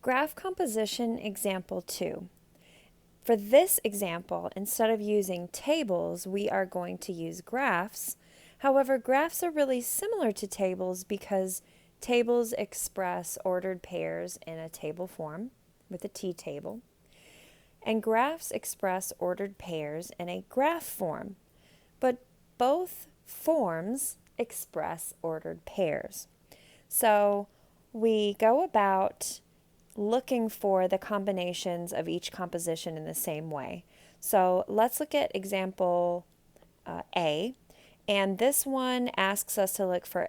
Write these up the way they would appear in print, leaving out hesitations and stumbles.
Graph composition example 2. For this example, instead of using tables, we are going to use graphs. However, graphs are really similar to tables because tables express ordered pairs in a table form with a t-table, and graphs express ordered pairs in a graph form. But both forms express ordered pairs. So we go about looking for the combinations of each composition in the same way. So let's look at example A, and this one asks us to look for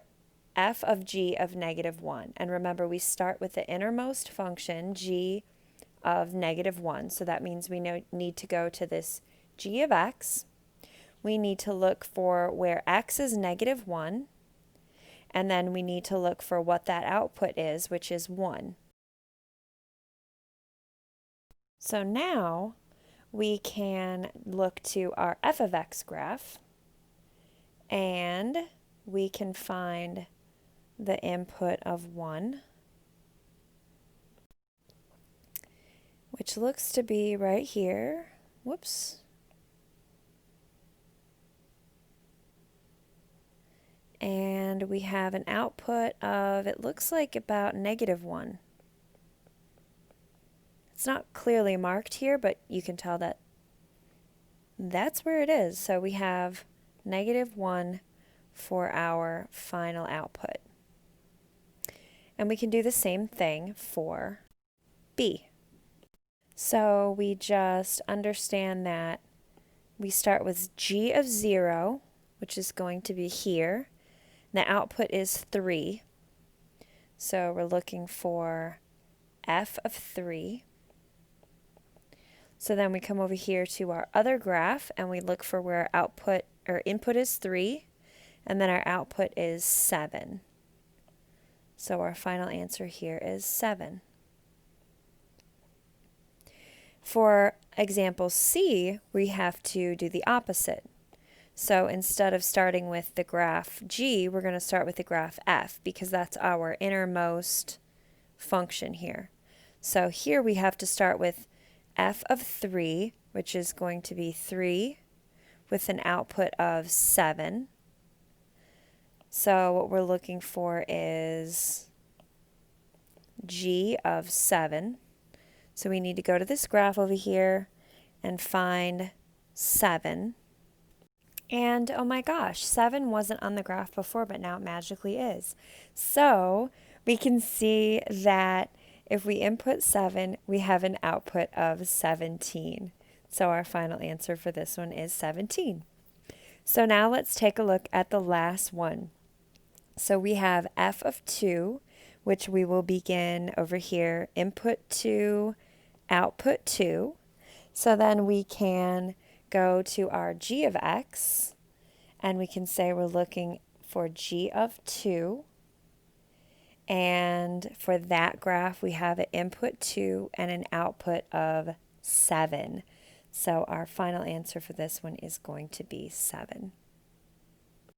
f of g of -1. And remember, we start with the innermost function, g of -1. So that means we need to go to this g of x. We need to look for where x is -1, and then we need to look for what that output is, which is 1. So now we can look to our f of x graph, and we can find the input of 1, which looks to be right here. Whoops. And we have an output of, it looks like about -1. It's not clearly marked here, but you can tell that that's where it is. So we have -1 for our final output. And we can do the same thing for B. So we just understand that we start with g of 0, which is going to be here. And the output is 3. So we're looking for f of 3. So then we come over here to our other graph and we look for where our output or input is 3, and then our output is 7. So our final answer here is 7. For example C, we have to do the opposite. So instead of starting with the graph G, we're going to start with the graph F because that's our innermost function here. So here we have to start with f of 3, which is going to be 3 with an output of 7. So what we're looking for is g of 7. So we need to go to this graph over here and find 7. And oh my gosh, 7 wasn't on the graph before, but now it magically is. So we can see that if we input 7, we have an output of 17. So our final answer for this one is 17. So now let's take a look at the last one. So we have f of 2, which we will begin over here, input 2, output 2. So then we can go to our g of x, and we can say we're looking for g of 2. And for that graph, we have an input 2 and an output of 7. So our final answer for this one is going to be 7.